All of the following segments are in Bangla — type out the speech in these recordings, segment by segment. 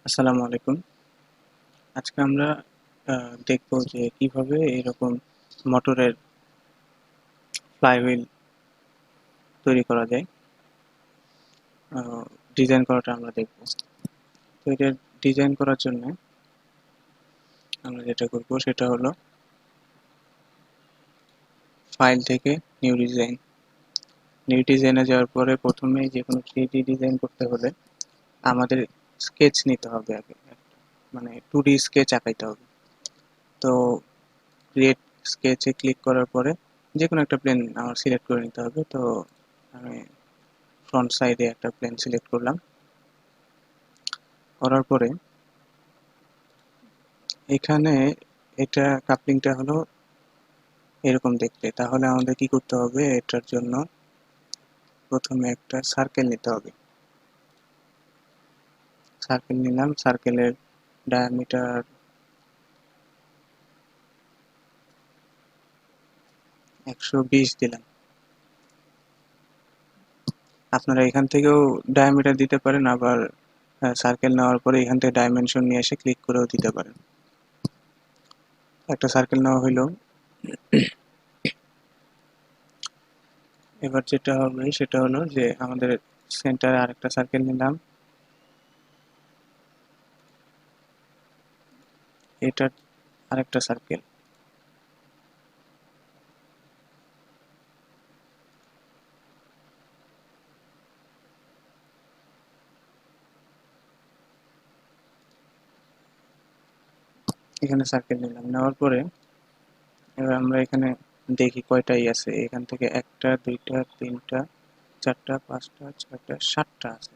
আসসালামু আলাইকুম। আজকে আমরা দেখব যে কিভাবে এরকম মোটরের ফ্লাইহুইল তৈরি করা যায়। ডিজাইন করাটা আমরা দেখব। তো এটা ডিজাইন করার জন্য আমরা যেটা করব সেটা হলো ফাইল থেকে নিউ ডিজাইন। নিউ ডিজাইনে যাওয়ার পরে প্রথমেই যে কোনো 3D ডিজাইন করতে হলে আমাদের স্কেচ নিতে হবে আগে একটা, মানে 2D স্কেচ আঁকাইতে হবে। তো ক্রিয়েট স্কেচে ক্লিক করার পরে যে কোনো একটা প্লেন আমার সিলেক্ট করে নিতে হবে। তো আমি ফ্রন্ট সাইডে একটা প্লেন সিলেক্ট করলাম। করার পরে এখানে এটা কাপলিংটা হলো এরকম দেখতে। তাহলে আমাদের কি করতে হবে, এটার জন্য প্রথমে একটা সার্কেল নিতে হবে। সার্কেল নিলাম, সার্কেলের ডায়ামিটার 120 দিলাম। আপনারা এখান থেকেও ডায়ামিটার দিতে পারেন, আবার সার্কেল নেওয়ার পরে এখান থেকে ডাইমেনশন নিয়ে এসে ক্লিক করেও দিতে পারেন। একটা সার্কেল নেওয়া হইলো। এবার যেটা হবে সেটা হলো যে আমাদের সেন্টারে আরেকটা সার্কেল নিলাম, এটার আরেকটা সার্কেল। এখানে সার্কেল নিলাম, নেওয়ার পরে এবার আমরা এখানে দেখি কয়টাই আছে। এখান থেকে 1টা 2টা 3টা 4টা 5টা 6টা 7টা আছে।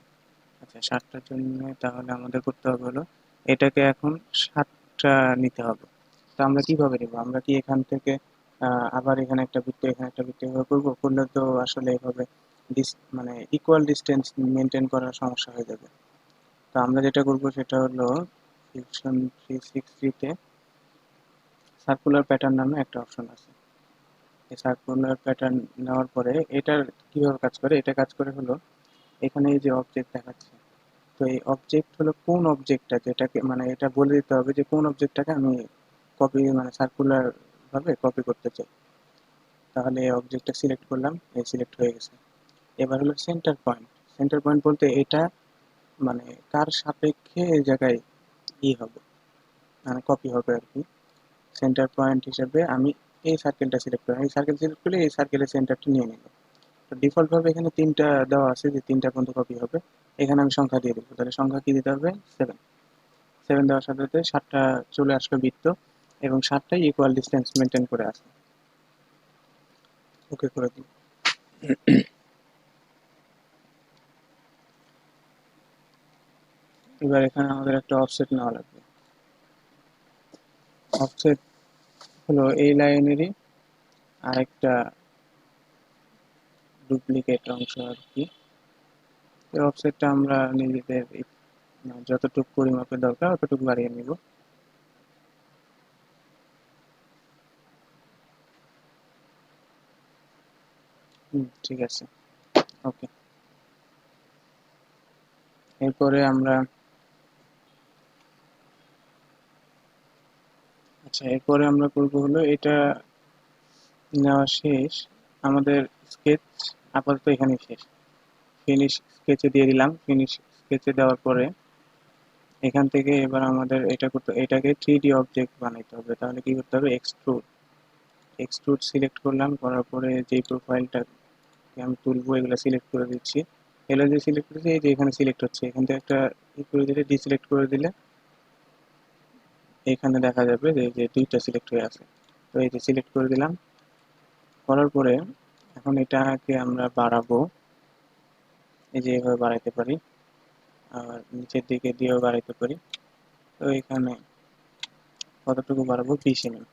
আচ্ছা, 7টার জন্য তাহলে আমাদের করতে হবে হলো এটাকে এখন 7টা নিতে হবে। তো আমরা কিভাবে নেব? আমরা কি এখান থেকে আবার এখানে একটা বৃত্ত এখানে একটা বৃত্ত এভাবে করবো? করলে তো আসলে এভাবে মানে ইকুয়াল ডিস্টেন্স মেনটেন করার সমস্যা হয়ে যাবে। তো আমরা যেটা করব সেটা হলো ফিউশন 360 তে সার্কুলার প্যাটার্ন নামে একটা অপশন আছে। এই সার্কুলার প্যাটার্ন নেওয়ার পরে এটার কিভাবে কাজ করে, এটা কাজ করে হলো এখানে এই যে অবজেক্ট দেখাচ্ছে। তো এই অবজেক্ট হলো কোন অবজেক্টটা, যেটাকে মানে এটা বলে দিতে হবে যে কোন অবজেক্টটাকে আমি কপি মানে সার্কুলার ভাবে কপি করতে চাই। তাহলে এই অবজেক্টটা সিলেক্ট করলাম, এই সিলেক্ট হয়ে গেছে। এবার হলো সেন্টার পয়েন্ট। সেন্টার পয়েন্ট বলতে এটা মানে কার সাপেক্ষে এই জায়গায় হবে, মানে কপি হবে আর কি। সেন্টার পয়েন্ট হিসেবে আমি এই সার্কেলটা সিলেক্ট করলাম। এই সার্কেল সিলেক্ট করলে এই সার্কেলের সেন্টারটা নিয়ে নিল। তো ডিফল্ট ভাবে এখানে 3টা দেওয়া আছে যে 3টা পর্যন্ত কপি হবে। এখানে আমি সংখ্যা দিয়ে দেবো। তাহলে সংখ্যা কি দিতে হবে? 7। 7 দেওয়ার সাথে সাথে 7টা চলে আসলো বৃত্ত, এবং 7টাই ইকুয়াল ডিস্টেন্স মেনটেন করে আছে। ওকে করে দিই। এবার এখানে আমাদের একটা অফসেট নেওয়া লাগবে। অফসেট হলো এই লাইনেরই আরেকটা ডুপ্লিকেট অংশ আর কি। এই অফসেটটা আমরা নিজেদের যতটুকু পরিমাপের দরকার অতটুকু বাড়িয়ে নিব। ঠিক আছে, ওকে। এরপরে আমরা এরপরে আমরা করব হলো এটা নেওয়া শেষ। আমাদের স্কেচ আপাতত এখানে শেষ। ফিনিশ স্কেচে দিয়ে দিলাম। ফিনিশ স্কেচে দেওয়ার পরে এখান থেকে এবার আমাদের এটাকে 3D অবজেক্ট বানাইতে হবে। তাহলে কি করতে হবে? এক্সট্রুড। এক্সট্রুড সিলেক্ট করলাম, করার পরে যে প্রোফাইলটাকে আমি তুলবো এগুলো সিলেক্ট করে দিচ্ছি। এগুলো যে সিলেক্ট করেছি এই যে এখানে সিলেক্ট হচ্ছে, এখান থেকে একটা করে দিলে ডিসিলেক্ট করে দিলে এখানে দেখা যাবে যে 2টা সিলেক্ট হয়ে আছে। তো এই যে সিলেক্ট করে দিলাম। করার পরে এখন এটাকে আমরা বাড়াবো, এই যে এভাবে বাড়াইতে পারি, আর নিচের দিকে দিয়েও বাড়াইতে পারি। তো এখানে কতটুকু বাড়াবো? 20 mm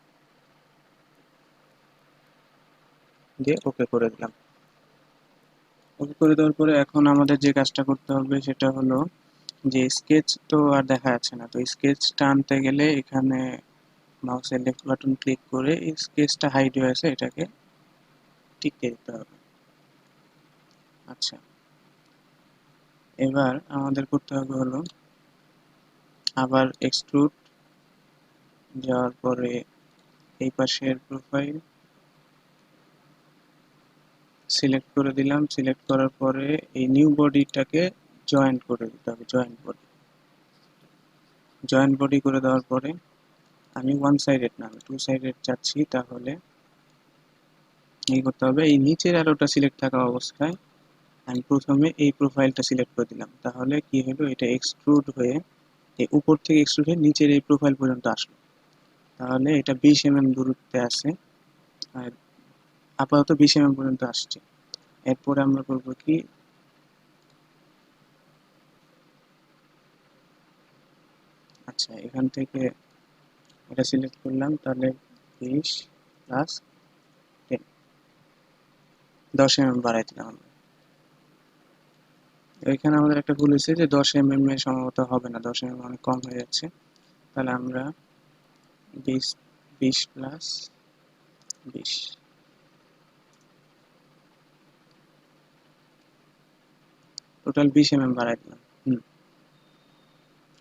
দিয়ে ওকে করে দিলাম। ওকে করে দেওয়ার পরে এখন আমাদের যে কাজটা করতে হবে সেটা হলো যে স্কেচ তো আর দেখা যাচ্ছে না। তো স্কেচ টানতে গেলে এখানে মাউসের লেফট বাটন ক্লিক করে এই স্কেচটা হাইড হয়ে আছে এটাকে টিক দিতে হবে। আচ্ছা, এবার আমাদের করতে হবে হলো আবার এক্সট্রুড যাওয়ার পরে এই পাশের প্রোফাইল সিলেক্ট করে দিলাম। সিলেক্ট করার পরে এই নিউ বডিটাকে জয়েন্ট করে দিতে হবে, জয়েন্ট বডি করে দেওয়ার পরে আমি ওয়ান সাইডেড না, আমি টু সাইডেড চাচ্ছি, তাহলে এই করতে হবে, এই নিচের অ্যারোটা সিলেক্ট থাকা অবস্থায় আমি প্রথমে এই প্রোফাইলটা সিলেক্ট করে দিলাম। তাহলে কি হলো, এটা এক্সট্রুড হয়ে এই উপর থেকে এক্সট্রুড হয়ে নিচের এই প্রোফাইল পর্যন্ত আসলো। তাহলে এটা 20 mm দূরত্বে আছে, আর আপাতত 20 mm পর্যন্ত আসছে। এরপরে আমরা করব কি, আচ্ছা এখান থেকে এটা সিলেক্ট করলাম, তাহলে 20 প্লাস 10, 10 mm বাড়াই দিলাম আমরা। এখানে আমাদের একটা ভুল হয়েছে যে 10 mm এ সম্ভবত হবে না, 10 mm অনেক কম হয়ে যাচ্ছে। তাহলে আমরা 20 20 প্লাস 20, টোটাল 20 mm বাড়াই দিলাম।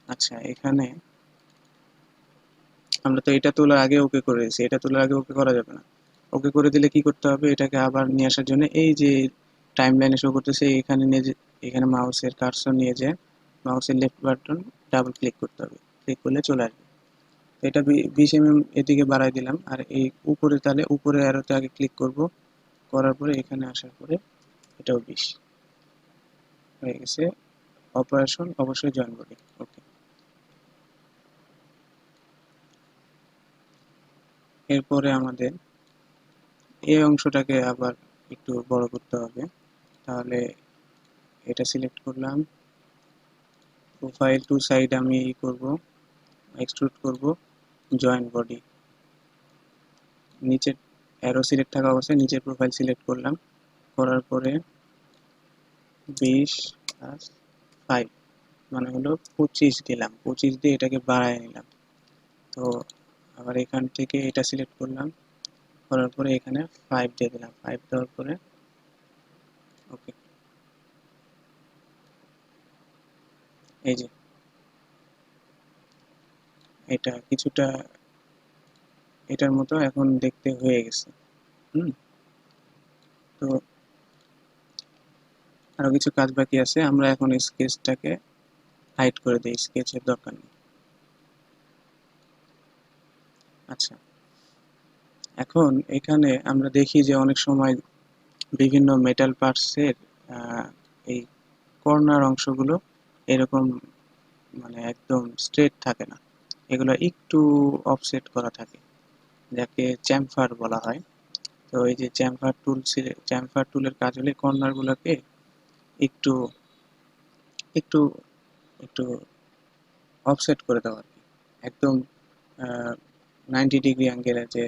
আচ্ছা এখানে আমরা তো এটা তোলার আগে ওকে করে দিয়েছি, এটা তোলার আগে ওকে করা যাবে না। ওকে করে দিলে কি করতে হবে, এটাকে আবার নিয়ে আসার জন্য এই যে টাইম লাইনে শো করতেছে এখানে নিয়ে যে, এখানে মাউসের কার্সর নিয়ে যায়, মাউসের লেফট বাটন ডাবল ক্লিক করতে হবে, ক্লিক করলে চলে আসবে। তো এটা 20 mm এদিকে বাড়াই দিলাম, আর এই উপরে তাহলে উপরে অ্যারোতে আগে ক্লিক করব, করার পরে এখানে আসার পরে এটাও 20 হয়ে গেছে। অপারেশন অবশ্যই জয়েন করি, ওকে। এরপরে আমাদের এই অংশটাকে আবার একটু বড় করতে হবে। তাহলে এটা সিলেক্ট করলাম, প্রোফাইল টু সাইড আমি করব, এক্সট্রুড করব, জয়েন্ট বডি, নিচের অ্যারো সিলেক্ট থাকা অবস্থায় নিচের প্রোফাইল সিলেক্ট করলাম, করার পরে 20 প্লাস 5 মানে হলো 25 দিলাম, 25 দিয়ে এটাকে বাড়ায় নিলাম। তো আবার এখান থেকে এটা সিলেক্ট করলাম, করার পরে এখানে 5 দিয়ে দিলাম, 5 দেওয়ার পরে ওকে। এই যে এটা কিছুটা এটার মতো এখন দেখতে হয়ে গেছে। হুম, তো আরো কিছু কাজ বাকি আছে, আমরা এখন স্কেচটাকে হাইড করে দিই, স্কেচের দরকার নেই। আচ্ছা এখন এখানে আমরা দেখি যে অনেক সময় বিভিন্ন মেটাল পার্টসের এই কর্নার অংশগুলো এরকম মানে একদম স্ট্রেট থাকে না, এগুলো একটু অফসেট করা থাকে, যাকে চ্যামফার বলা হয়। তো এই যে চ্যামফার টুলের কাজ হলে কর্নারগুলোকে একটু একটু একটু অফসেট করে দেওয়া আর কি, একদম 90 ডিগ্রি অ্যাঙ্গেলে যে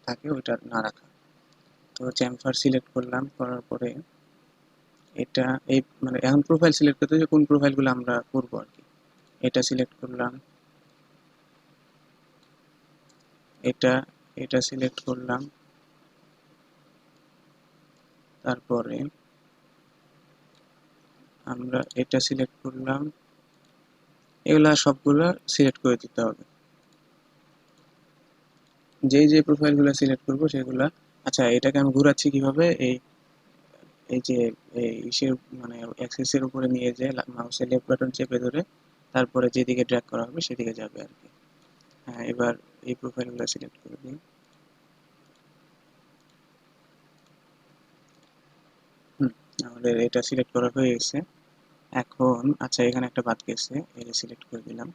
থাকে ওইটা না রাখা। তো চ্যামফার সিলেক্ট করলাম, করার পরে এটা এই মানে এখন প্রোফাইল সিলেক্ট করতে হবে কোন প্রোফাইলগুলো আমরা করবো আর কি। এটা সিলেক্ট করলাম, এটা এটা সিলেক্ট করলাম, তারপরে আমরা এটা সিলেক্ট করলাম, এগুলা সবগুলা সিলেক্ট করে দিতে হবে, যেই যে প্রোফাইলগুলো সিলেক্ট করব সেগুলা। আচ্ছা এটাকে আমি ঘোরাচ্ছি কিভাবে, এই এই যে এই ইসের মানে অ্যাক্সেসের উপরে নিয়ে যে মাউসের লেফট বাটন চেপে ধরে তারপরে যেদিকে ড্র্যাগ করা হবে সেদিকে যাবে আর কি। হ্যাঁ এবার এই প্রোফাইলগুলো সিলেক্ট করে দিই। হুম, আমাদের এটা সিলেক্ট করা হয়ে গেছে। এখন আচ্ছা এখানে একটা বাদ গেছে, এটা সিলেক্ট করে দিলাম।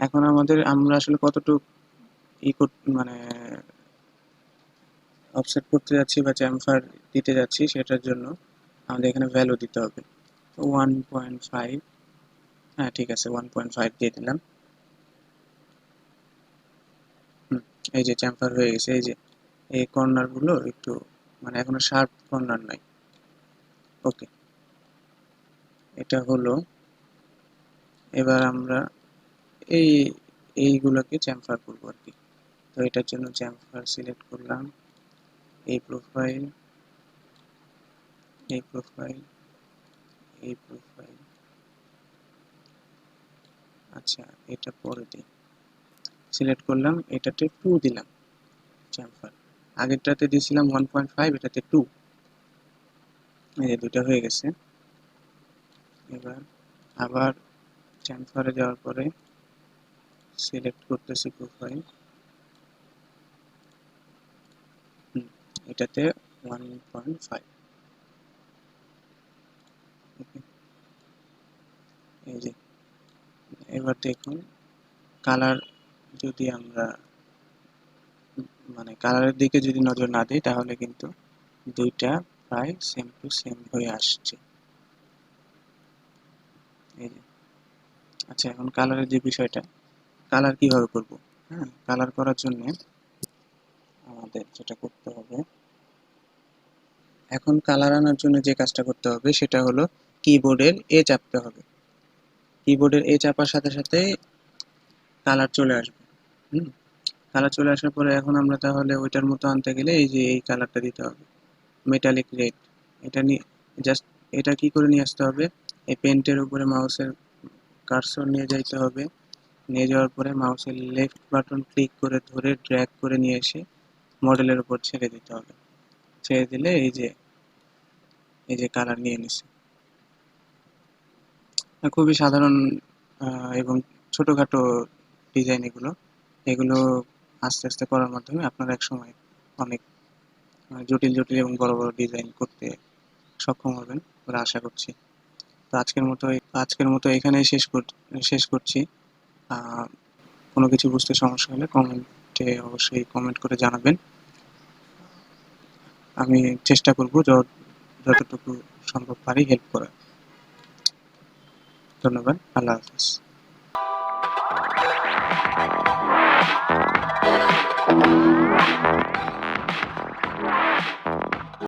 এখন আমরা আসলে কতটুকু মানে অফসেট করতে যাচ্ছি বা চ্যামফার দিতে যাচ্ছি সেটার জন্য আমাদের এখানে ভ্যালু দিতে হবে। 1.5, হ্যাঁ ঠিক আছে 1.5 দিয়ে দিলাম। হুম, এই যে চ্যামফার হয়ে গেছে, এই যে এই কর্নার গুলো একটু মানে এখনো শার্প কর্নার নাই, ওকে এটা হলো। এবার আমরা এই এইগুলোকে চ্যামফার করবো আর কি। তো এটার জন্য চ্যামফার সিলেক্ট করলাম, এই প্রোফাইল, এই প্রোফাইল, এই প্রোফাইল, আচ্ছা এটা পরে দিই, সিলেক্ট করলাম, এটাতে 2 দিলাম চ্যামফার, আগেরটাতে দিয়েছিলাম 1.5, এটাতে 2, এই যে দুটো হয়ে গেছে। এবার আবার চ্যামফারে যাওয়ার পরে সিলেক্ট করতেছি প্রোফাইল, এটাতে 1.5, এই যে। এবার দেখুন কালার, যদি আমরা মানে কালারের দিকে যদি নজর না দিই তাহলে কিন্তু দুইটা প্রায় সেম টু সেম হয়ে আসছে, এই যে। আচ্ছা এখন কালারের যে বিষয়টা, কালার কিভাবে করব? হ্যাঁ, কালার করার জন্য আমাদের যেটা করতে হবে, এখন কালার আনার জন্য যে কাজটা করতে হবে সেটা হলো কিবোর্ডের এ চাপতে হবে, কিবোর্ডের এ চাপার সাথে সাথে কালার চলে আসবে। হুম, কালার চলে আসার পরে এখন আমরা তাহলে ওইটার মতো আনতে গেলে এই যে এই কালারটা দিতে হবে, মেটালিক রেড। এটা নিয়ে জাস্ট এটা কি করে নিয়ে আসতে হবে, এই পেন্টের উপরে মাউসের কার্সর নিয়ে যাইতে হবে, নিয়ে যাওয়ার পরে মাউসের লেফট বাটন ক্লিক করে ধরে ড্র্যাগ করে নিয়ে এসে মডেলের উপর ছেড়ে দিতে হবে, ছেড়ে দিলে এই যে কালার নিয়ে নিছে। খুবই সাধারণ এবং ছোটোখাটো ডিজাইন এগুলো, এগুলো আস্তে আস্তে করার মাধ্যমে আপনারা একসময় অনেক জটিল জটিল এবং বড় বড় ডিজাইন করতে সক্ষম হবেন বলে আশা করছি। তো আজকের মতো এখানেই শেষ করছি। আহ, কোনো কিছু বুঝতে সমস্যা হলে কমেন্টে অবশ্যই কমেন্ট করে জানাবেন, আমি চেষ্টা করব যতটুকু সম্ভব পারি হেল্প করার। ধন্যবাদ, আল্লাহ হাফিজ।